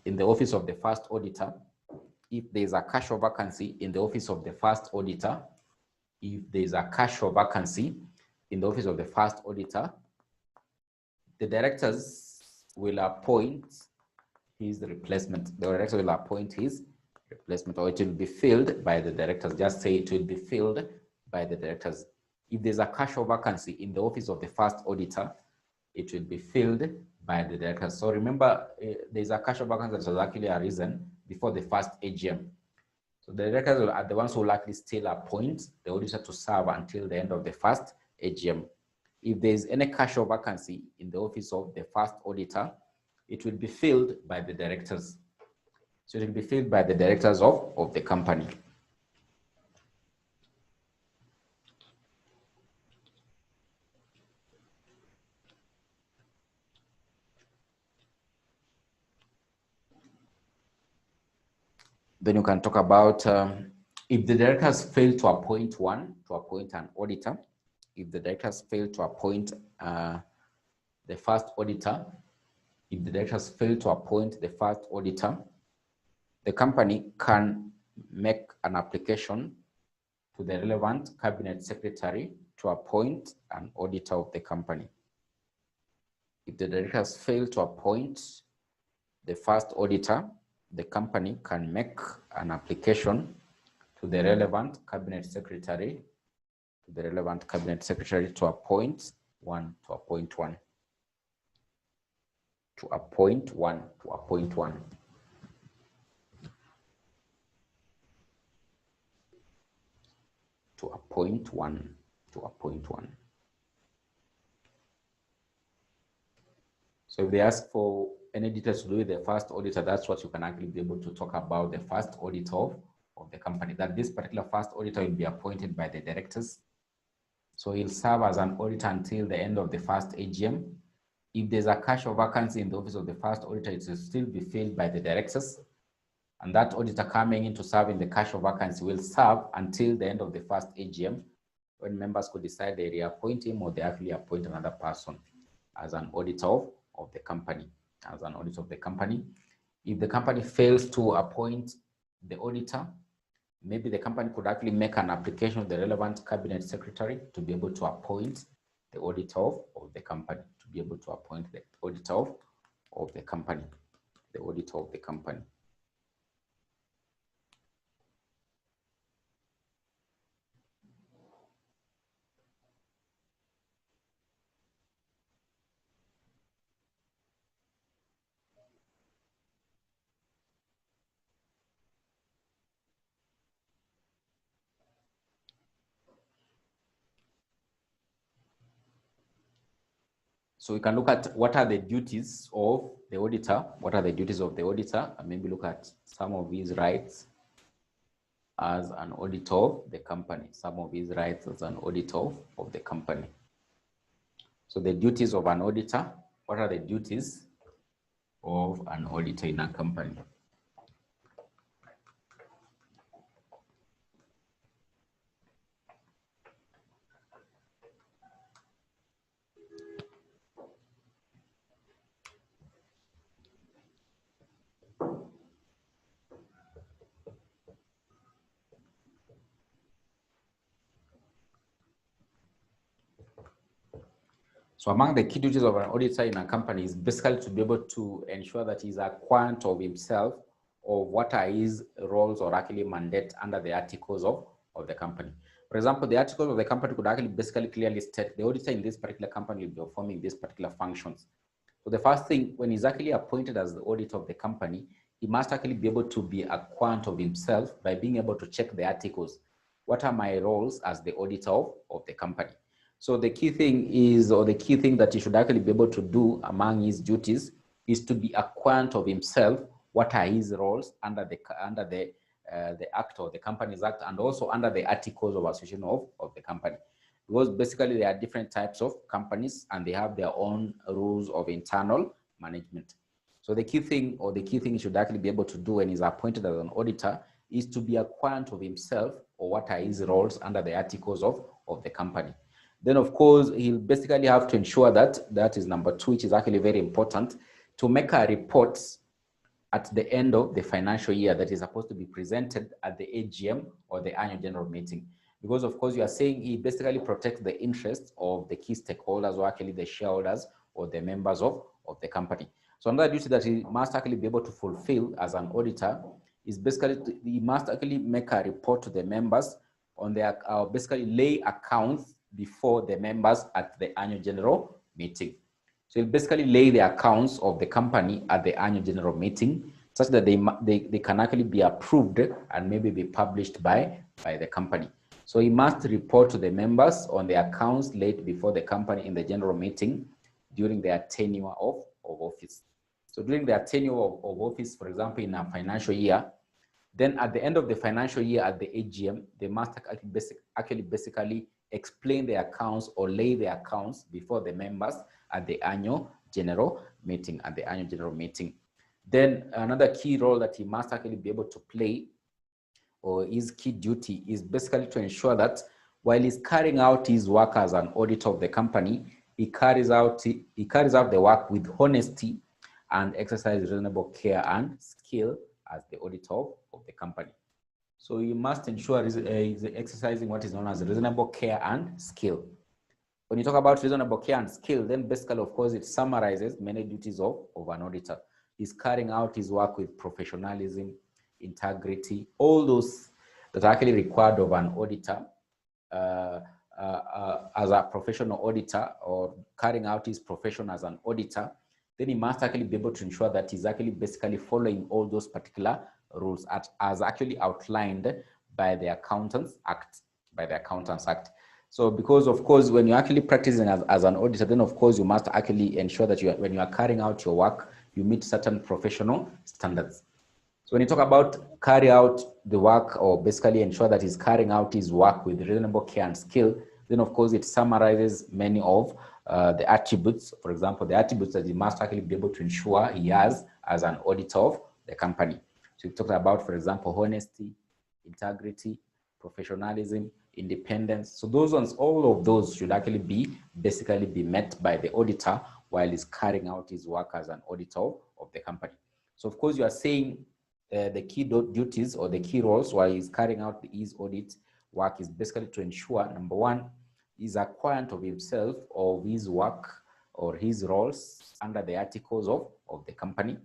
in the office of the first auditor, the directors will appoint his replacement. The director will appoint his replacement, or it will be filled by the directors. Just say it will be filled by the directors. If there's a casual vacancy in the office of the first auditor, it will be filled by the directors. So remember, there's a casual vacancy that was actually arisen before the first AGM. So the directors are the ones who likely still appoint the auditor to serve until the end of the first AGM. If there is any casual vacancy in the office of the first auditor, it will be filled by the directors. So it will be filled by the directors of the company. Then you can talk about if the directors fail to appoint an auditor, if the directors fail to appoint the first auditor, the company can make an application to the relevant cabinet secretary to appoint an auditor of the company. If the directors fail to appoint the first auditor, the company can make an application to the relevant cabinet secretary, to appoint one. So if they ask for any details to do with the first auditor, that's what you can actually be able to talk about, the first auditor of the company, that this particular first auditor will be appointed by the directors. So he'll serve as an auditor until the end of the first AGM. If there's a casual vacancy in the office of the first auditor, it will still be filled by the directors. And that auditor coming in to serve in the casual vacancy will serve until the end of the first AGM, when members could decide they reappoint him or they actually appoint another person as an auditor of the company, as an auditor of the company. If the company fails to appoint the auditor, maybe the company could actually make an application to the relevant cabinet secretary to be able to appoint the auditor of the company, to be able to appoint the auditor of the company, the auditor of the company. So we can look at what are the duties of the auditor, what are the duties of the auditor, and maybe look at some of his rights as an auditor of the company, some of his rights as an auditor of the company. So the duties of an auditor, what are the duties of an auditor in a company? So among the key duties of an auditor in a company is basically to be able to ensure that he's a quant of himself, or what are his roles or actually mandate under the articles of the company. For example, the articles of the company could actually basically clearly state the auditor in this particular company will be performing these particular functions. So the first thing, when he's actually appointed as the auditor of the company, he must actually be able to be a quant of himself by being able to check the articles. What are my roles as the auditor of the company? So the key thing is, or the key thing that he should actually be able to do among his duties is to be a quant of himself. What are his roles under the act or the Companies Act, and also under the articles of association of the company? Because basically there are different types of companies and they have their own rules of internal management. So the key thing, or the key thing he should actually be able to do when he's appointed as an auditor, is to be a quant of himself, or what are his roles under the articles of the company. Then of course, he'll basically have to ensure that is number 2, which is actually very important, to make a report at the end of the financial year that is supposed to be presented at the AGM or the annual general meeting. Because of course you are saying he basically protects the interests of the key stakeholders, or actually the shareholders or the members of the company. So another duty that he must actually be able to fulfill as an auditor is basically he must actually make a report to the members on their basically lay accounts before the members at the annual general meeting. So he'll basically lay the accounts of the company at the annual general meeting, such that they can actually be approved and maybe be published by the company. So he must report to the members on the accounts laid before the company in the general meeting during their tenure of office. So during their tenure of office, for example, in a financial year, then at the end of the financial year at the AGM, they must actually basically explain the accounts or lay the accounts before the members at the annual general meeting, Then another key role that he must actually be able to play, or his key duty, is basically to ensure that while he's carrying out his work as an auditor of the company, he carries out the work with honesty and exercise reasonable care and skill as the auditor of the company. So you must ensure he's exercising what is known as reasonable care and skill. When you talk about reasonable care and skill, then basically, of course, it summarizes many duties of an auditor. He's carrying out his work with professionalism, integrity, all those that are actually required of an auditor as a professional auditor, or carrying out his profession as an auditor. Then he must actually be able to ensure that he's actually basically following all those particular rules as actually outlined by the Accountants Act, So because of course, when you're actually practicing as an auditor, then of course you must actually ensure that when you are carrying out your work, you meet certain professional standards. So when you talk about carry out the work, or basically ensure that he's carrying out his work with reasonable care and skill, then of course it summarizes many of the attributes, for example, the attributes that he must actually be able to ensure he has as an auditor of the company. So we talked about, for example, honesty, integrity, professionalism, independence. So those ones, all of those should actually be basically be met by the auditor while he's carrying out his work as an auditor of the company. So of course you are saying the key duties or the key roles while he's carrying out his audit work is basically to ensure, number one, he's acquainted of himself or his work or his roles under the articles of the company.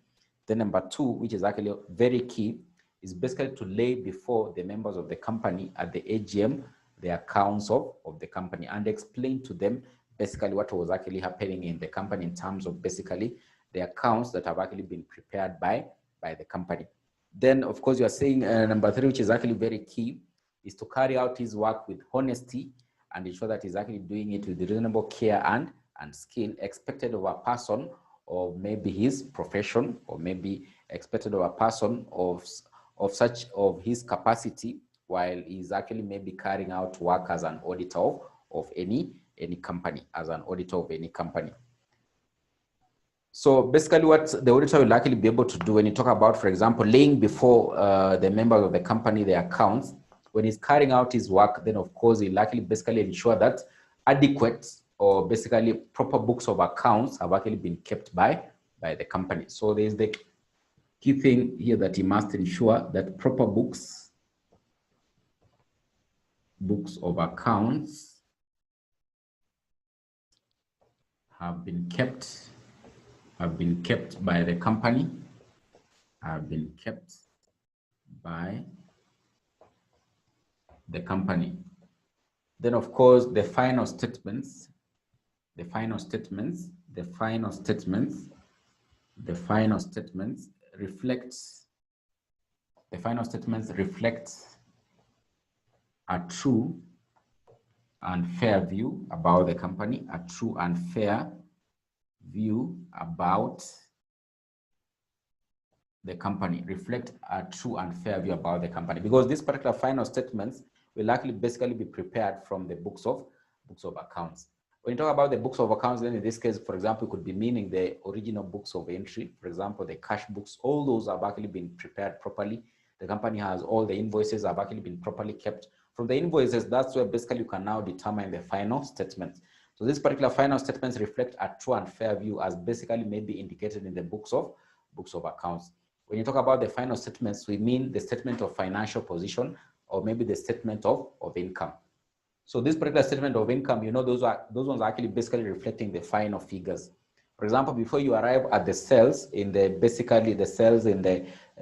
Then number two, which is actually very key, is basically to lay before the members of the company at the AGM the accounts of the company and explain to them basically what was actually happening in the company in terms of basically the accounts that have actually been prepared by the company. Then of course you are saying number three, which is actually very key, is to carry out his work with honesty and ensure that he's actually doing it with reasonable care and skill expected of a person or maybe his profession, or maybe expected of a person of his capacity while he's actually maybe carrying out work as an auditor of any company, as an auditor of any company. So basically what the auditor will actually be able to do when you talk about, for example, laying before the members of the company the accounts, when he's carrying out his work, then of course he'll actually basically ensure that adequate or basically proper books of accounts have actually been kept by the company. So there's the key thing here that he must ensure that proper books of accounts have been kept by the company, Then of course the final statements reflect a true and fair view about the company, a true and fair view about the company, reflect a true and fair view about the company, because these particular final statements will actually basically be prepared from the books of accounts. When you talk about the books of accounts, then in this case, for example, it could be meaning the original books of entry, for example, the cash books, all those have actually been prepared properly. The company has all the invoices have actually been properly kept. From the invoices, that's where basically you can now determine the final statements. So these particular final statements reflect a true and fair view as basically maybe indicated in the books of accounts. When you talk about the final statements, we mean the statement of financial position or maybe the statement of income. So this particular statement of income, you know, those ones are actually basically reflecting the final figures. For example, before you arrive at the sales in the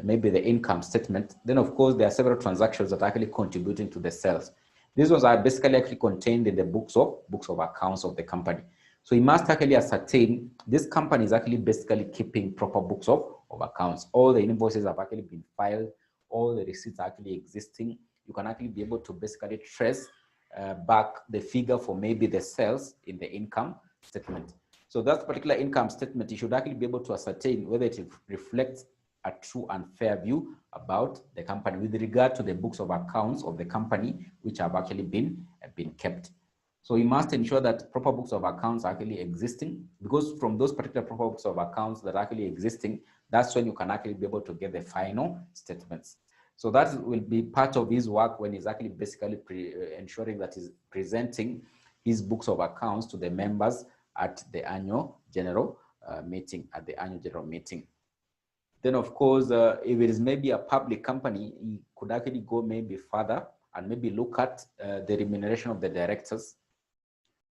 maybe the income statement, then of course there are several transactions that are actually contributing to the sales. These ones are basically actually contained in the books of accounts of the company. So you must actually ascertain this company is actually basically keeping proper books of accounts. All the invoices have actually been filed, all the receipts are actually existing. You can actually be able to basically trace back the figure for maybe the sales in the income statement. So that particular income statement, you should actually be able to ascertain whether it reflects a true and fair view about the company with regard to the books of accounts of the company which have actually been kept. So you must ensure that proper books of accounts are actually existing, because from those particular proper books of accounts that are actually existing, that's when you can actually be able to get the final statements. So that will be part of his work when he's actually basically ensuring that he's presenting his books of accounts to the members at the annual general meeting. Then of course, if it is maybe a public company, he could actually go maybe further and maybe look at the remuneration of the directors.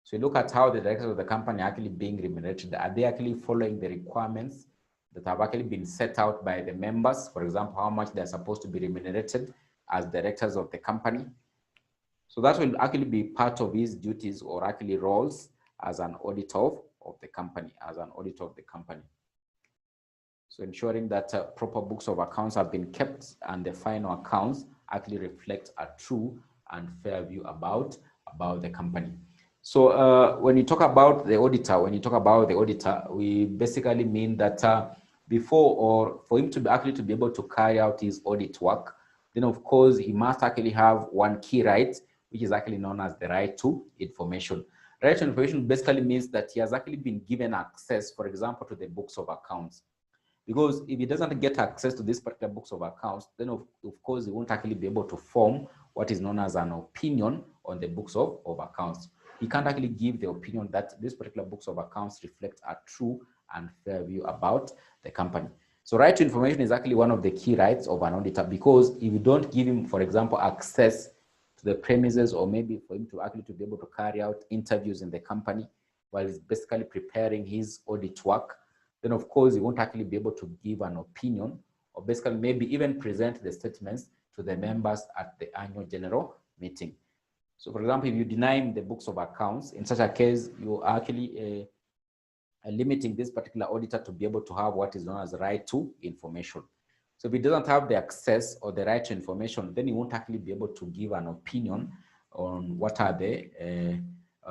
So you look at how the directors of the company are actually being remunerated. Are they actually following the requirements that have actually been set out by the members? For example, how much they're supposed to be remunerated as directors of the company. So that will actually be part of his duties or actually roles as an auditor of the company, So ensuring that proper books of accounts have been kept and the final accounts actually reflect a true and fair view about the company. So when you talk about the auditor, we basically mean that before or for him to be able to carry out his audit work, then of course he must actually have one key right, which is actually known as the right to information. Right to information basically means that he has actually been given access, for example, to the books of accounts. Because if he doesn't get access to this particular books of accounts, then of course he won't actually be able to form what is known as an opinion on the books of accounts. He can't actually give the opinion that these particular books of accounts reflect a true and fair view about the company. So right to information is actually one of the key rights of an auditor, because if you don't give him, for example, access to the premises, or maybe for him to actually to be able to carry out interviews in the company while he's basically preparing his audit work, then of course he won't actually be able to give an opinion, or basically maybe even present the statements to the members at the annual general meeting. So for example, if you deny him the books of accounts, in such a case, you are actually limiting this particular auditor to be able to have what is known as right to information. So if he doesn't have the access or the right to information, then he won't actually be able to give an opinion on what are the,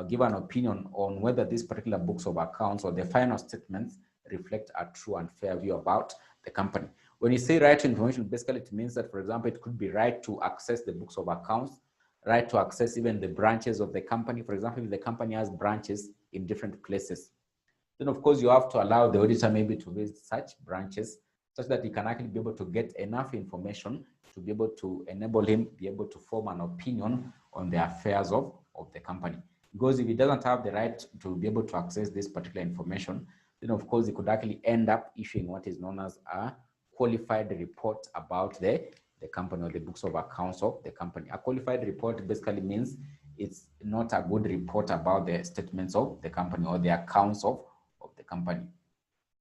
give an opinion on whether these particular books of accounts or the final statements reflect a true and fair view about the company. When you say right to information, basically it means that, for example, it could be right to access the books of accounts, right to access even the branches of the company. For example, if the company has branches in different places, then of course you have to allow the auditor maybe to visit such branches such that he can actually be able to get enough information to be able to enable him be able to form an opinion on the affairs of the company. Because if he doesn't have the right to be able to access this particular information, then of course he could actually end up issuing what is known as a qualified report about the company, or the books of accounts of the company. A qualified report basically means it's not a good report about the statements of the company or the accounts of the company.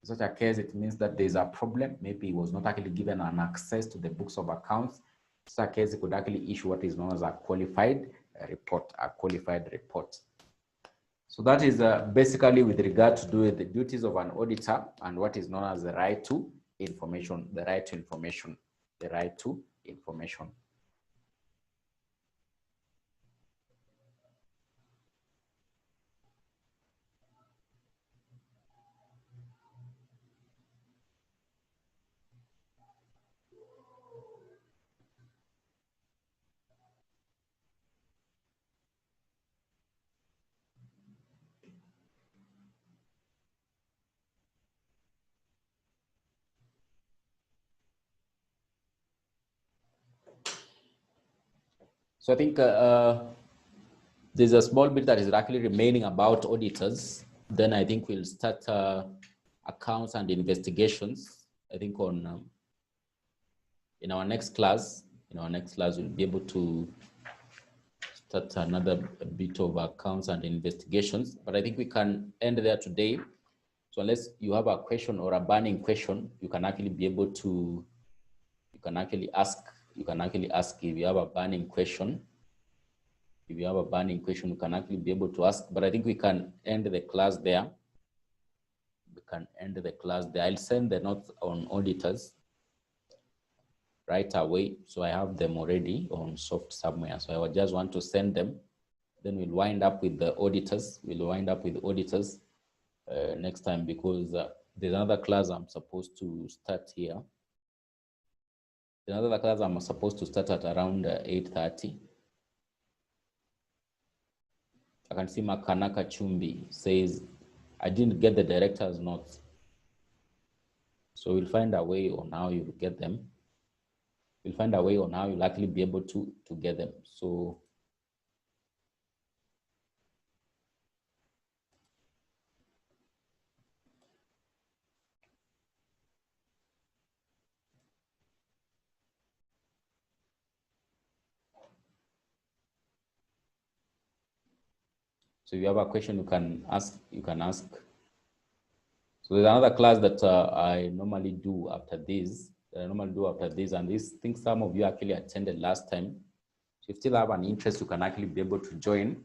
In such a case, it means that there's a problem. Maybe he was not actually given an access to the books of accounts. In such a case, he could actually issue what is known as a qualified report, So that is basically with regard to do with the duties of an auditor and what is known as the right to information, the right to information. So I think there's a small bit that is actually remaining about auditors. Then I think we'll start accounts and investigations. I think on in our next class, we'll be able to start another bit of accounts and investigations. But I think we can end there today. So unless you have a question or a burning question, you can actually be able to, you can actually ask if you have a burning question. If you have a burning question, you can actually be able to ask. But I think we can end the class there. I'll send the notes on auditors right away. So I have them already on soft somewhere. So I would just want to send them. Then we'll wind up with the auditors. Next time, because there's another class I'm supposed to start here. Another class I'm supposed to start at around 8:30. I can see Makanaka Chumbi says, I didn't get the director's notes. So we'll find a way on how you get them. We'll find a way on how you'll actually be able to get them. So if you have a question, you can ask. So there's another class that I normally do after this. And these things some of you actually attended last time. So if you still have an interest, you can actually be able to join,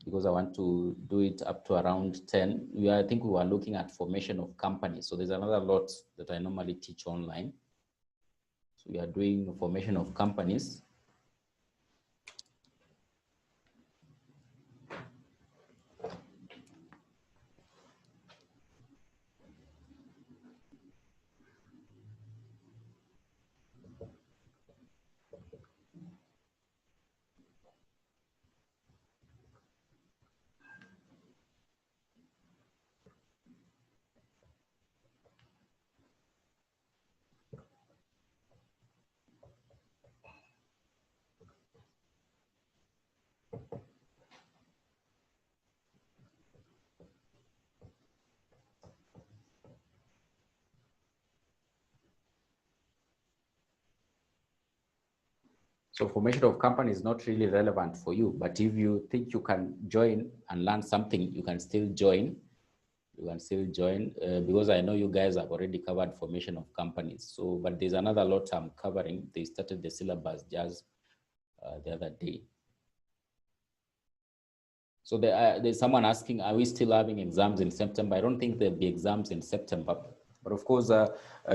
because I want to do it up to around 10. I think we were looking at formation of companies. So there's another lot that I normally teach online. So we are doing formation of companies. So formation of company is not really relevant for you, but if you think you can join and learn something, you can still join. You can still join because I know you guys have already covered formation of companies. So, but there's another lot I'm covering. They started the syllabus just the other day. So there's someone asking, are we still having exams in September? I don't think there'll be exams in September, but of course,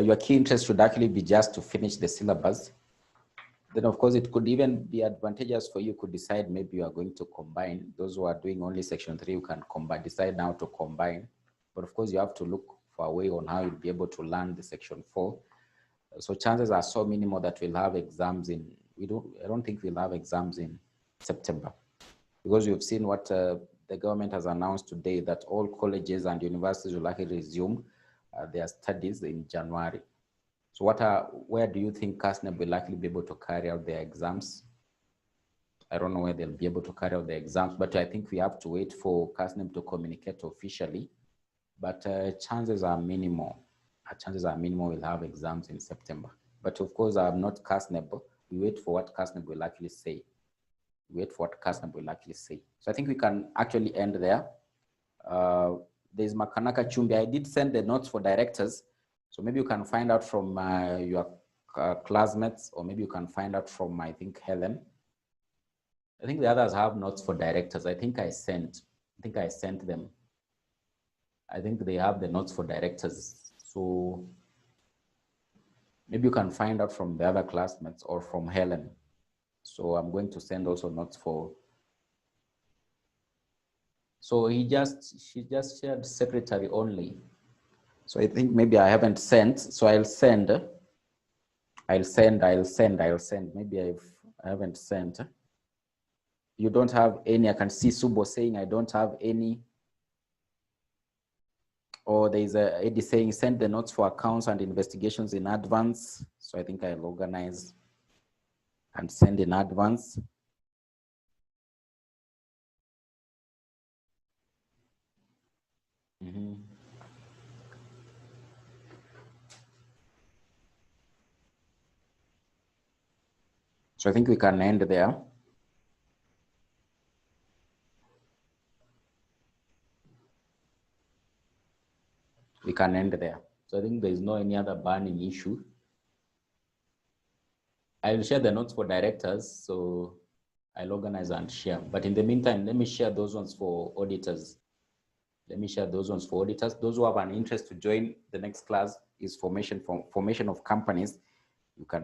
your key interest should actually be just to finish the syllabus. Then of course, it could even be advantageous for you. Could decide maybe you are going to combine. Those who are doing only section 3, you can decide now to combine. But of course, you have to look for a way on how you'll be able to learn the section 4. So chances are so minimal that we'll have exams in, I don't think we'll have exams in September, because you've seen what the government has announced today, that all colleges and universities will likely resume their studies in January. So where do you think KASNEB will likely be able to carry out their exams? I don't know where they'll be able to carry out the exams, but I think we have to wait for KASNEB to communicate officially. But chances are minimal. Chances are minimal we'll have exams in September. But of course, I'm not KASNEB. We wait for what KASNEB will actually say. So I think we can actually end there. There's Makanaka Chumbi. I did send the notes for directors. So maybe you can find out from your classmates, or maybe you can find out from, I think, Helen. I think the others have notes for directors. I think I sent them. I think they have the notes for directors. So maybe you can find out from the other classmates or from Helen. So I'm going to send also notes for. So she just shared secretary only. So I think maybe I haven't sent. So I'll send. Maybe I haven't sent. You don't have any. I can see Subo saying I don't have any. Or there's a Eddie saying send the notes for accounts and investigations in advance. So I think I'll organize and send in advance. So I think we can end there. We can end there. So I think there's no any other burning issue. I'll share the notes for directors, so I'll organize and share. But in the meantime, let me share those ones for auditors. Those who have an interest to join the next class is formation of companies. You can